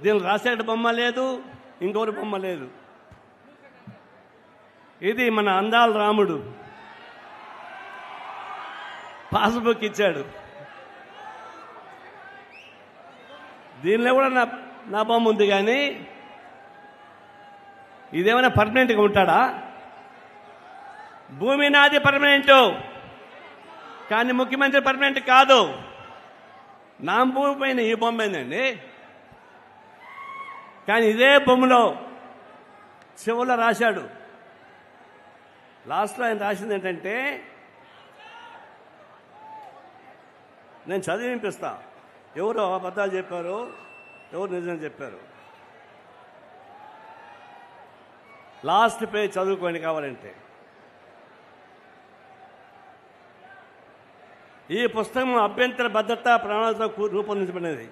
దీనిలో రాసేట బొమ్మ లేదు, ఇంకొకటి బొమ్మ లేదు. ఇది మన అందాల రాముడు పాస్బుక్ ఇచ్చాడు. దీనిలో కూడా నా బొమ్మ ఉంది. కానీ ఇదేమైనా పర్మనెంట్గా ఉంటాడా? భూమి నాది పర్మనెంట్, కానీ ముఖ్యమంత్రి పర్మనెంట్ కాదు. నా భూమి పైన ఈ బొమ్మ ఏందండి. కానీ ఇదే బొమ్మలో చివరిలో రాశాడు, లాస్ట్లో ఆయన రాసింది ఏంటంటే, నేను చదివి వినిపిస్తా, ఎవరు అబద్ధాలు చెప్పారు, ఎవరు నిజం చెప్పారు. లాస్ట్ పేజ్ చదువుకోండి కావాలంటే. ఈ పుస్తకం అభ్యంతర భద్రతా ప్రణాళికతో రూపొందించబడినది.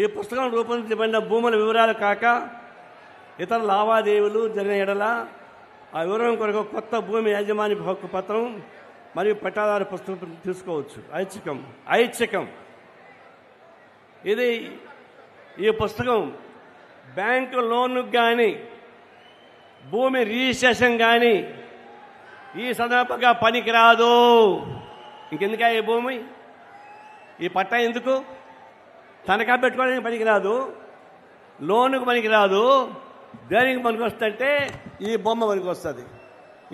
ఈ పుస్తకం రూపొందించబడిన భూముల వివరాలు కాక ఇతర లావాదేవీలు జరిగిన ఎడల ఆ వివరం కొరకు కొత్త భూమి యాజమాన్య హక్కు పత్రం మరియు పట్టాదారు పుస్తకం తీసుకోవచ్చు. ఐచ్ఛికం. ఇది ఈ పుస్తకం బ్యాంకు లోన్కు కానీ భూమి రిజిస్ట్రేషన్ కానీ ఈ సందర్భంగా పనికిరాదు. ఇంకెందుకా ఈ భూమి, ఈ పట్టా ఎందుకు? తనఖా పెట్టుకోవడానికి పనికిరాదు, లోనుకు పనికిరాదు. దేనికి పనికి వస్తుందంటే ఈ బొమ్మ పనికి వస్తుంది.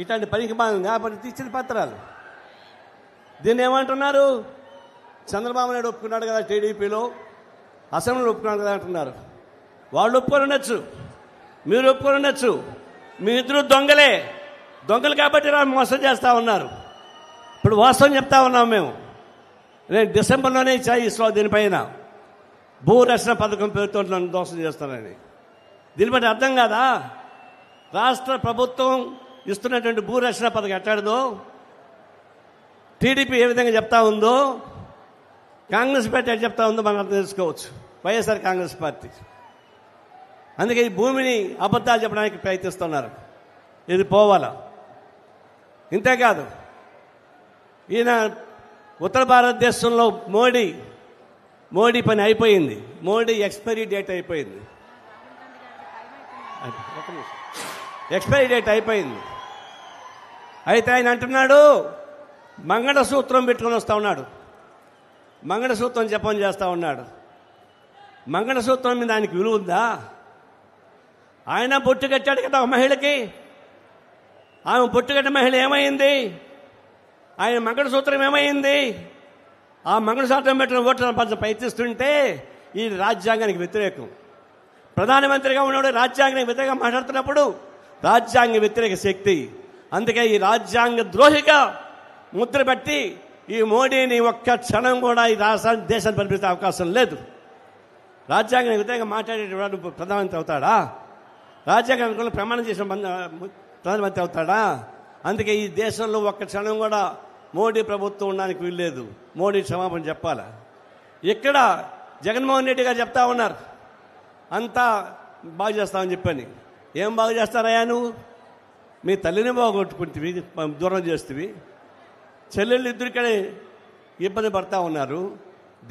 ఇట్లాంటి పనికి కాబట్టి ఇచ్చిన పత్రాలు. దీన్ని ఏమంటున్నారు? చంద్రబాబు నాయుడు ఒప్పుకున్నాడు కదా, టీడీపీలో అసెంబ్లీలో ఒప్పుకున్నాడు కదా అంటున్నారు. వాళ్ళు ఒప్పుకొని ఉండొచ్చు, మీరు ఒప్పుకొని ఉండొచ్చు. మీ ఇద్దరు దొంగలు కాబట్టి మోసం చేస్తూ ఉన్నారు. ఇప్పుడు వాస్తవం చెప్తా ఉన్నాం మేము. నేను డిసెంబర్లోనే ఇస్లో దీనిపైన భూరక్షణ పథకం పేరుతో నన్ను దోషం చేస్తానని. దీన్ని బట్టి అర్థం కాదా? రాష్ట్ర ప్రభుత్వం ఇస్తున్నటువంటి భూరక్షణ పథకం ఎట్టాడదో, టీడీపీ ఏ విధంగా చెప్తా ఉందో, కాంగ్రెస్ పార్టీ ఎట్లా చెప్తా ఉందో మనం అర్థం చేసుకోవచ్చు. వైఎస్ఆర్ కాంగ్రెస్ పార్టీ అందుకే ఈ భూమిని అబద్ధాలు చెప్పడానికి ప్రయత్నిస్తున్నారు. ఇది పోవాలా. ఇంతేకాదు, ఈయన ఉత్తర భారతదేశంలో మోడీ పని అయిపోయింది. మోడీ ఎక్స్పైరీ డేట్ అయిపోయింది. అయితే ఆయన అంటున్నాడు మంగళసూత్రం పెట్టుకొని వస్తూ ఉన్నాడు. మంగళసూత్రం జపం చేస్తూ ఉన్నాడు. మంగళసూత్రం మీద ఆయనకి విలువ ఉందా? ఆయన బొట్టు కట్టాడు కదా ఒక మహిళకి. ఆమె బొట్టు కట్టిన మహిళ ఏమైంది? ఆయన మంగళసూత్రం ఏమైంది? ఆ మంగళసూత్రం పెట్టిన ఓట్లను పంచ ప్రయత్నిస్తుంటే ఈ రాజ్యాంగానికి వ్యతిరేకం. ప్రధానమంత్రిగా ఉన్నాడు, రాజ్యాంగానికి వ్యతిరేకంగా మాట్లాడుతున్నప్పుడు రాజ్యాంగ వ్యతిరేక శక్తి. అందుకే ఈ రాజ్యాంగ ద్రోహిగా ముద్ర పెట్టి ఈ మోడీని ఒక్క క్షణం కూడా ఈ రాష్ట్రాన్ని దేశాన్ని పంపించే అవకాశం లేదు. రాజ్యాంగానికి వ్యతిరేకంగా మాట్లాడేటవాడు ప్రధానమంత్రి అవుతాడా? రాజ్యాంగానికి ప్రమాణం చేసిన ప్రధానమంత్రి అవుతాడా? అందుకే ఈ దేశంలో ఒక్క క్షణం కూడా మోడీ ప్రభుత్వం ఉండడానికి వీల్లేదు. మోడీ క్షమాపణ చెప్పాలా. ఇక్కడ జగన్మోహన్ రెడ్డి గారు చెప్తా ఉన్నారు అంతా బాగు చేస్తామని చెప్పని. ఏం బాగు చేస్తారయ్యా? నువ్వు మీ తల్లిని బాగొట్టుకుంటువి, దూరం చేస్తువి. చెల్లెళ్ళు ఇద్దరికనే ఇబ్బంది పడతా ఉన్నారు.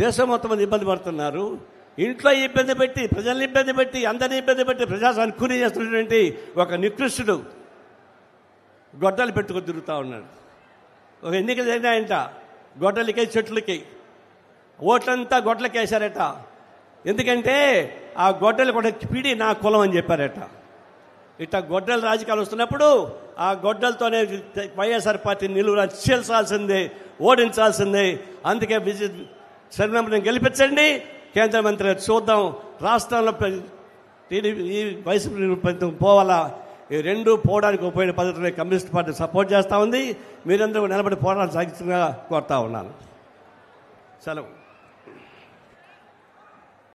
దేశం మొత్తం ఇబ్బంది పడుతున్నారు. ఇంట్లో ఇబ్బంది పెట్టి, ప్రజల్ని ఇబ్బంది పెట్టి, అందరినీ ఇబ్బంది పెట్టి ప్రజాస్వామ్యాన్ని కూని చేస్తున్నటువంటి ఒక నికృష్టుడు గొడ్డలు పెట్టుకొని తిరుగుతూ ఉన్నాడు. ఒక ఎన్నికలు జరిగినాయంట, గొడ్డలకి చెట్లకి ఓట్లంతా గొడ్డలకి వేశారట. ఎందుకంటే ఆ గొడ్డలు కూడా పీడి నా కులం అని చెప్పారట. ఇట్లా గొడ్డలు రాజకీయాలు వస్తున్నప్పుడు ఆ గొడ్డలతోనే వైఎస్ఆర్ పార్టీని నిలువురా చీల్చాల్సిందే, ఓడించాల్సిందే. అందుకే శరణం గెలిపించండి, కేంద్ర మంత్రి చూద్దాం. రాష్ట్రంలో ఈ వైసీపీ ప్రభుత్వం పోవాలా. ఈ రెండు పోవడానికి ఉపయోగ పద్ధతిలో కమ్యూనిస్ట్ పార్టీ సపోర్ట్ చేస్తూ ఉంది. మీరందరూ నిలబడి పోరాటం సాగించగా కోరుతా ఉన్నాను. సెలవు.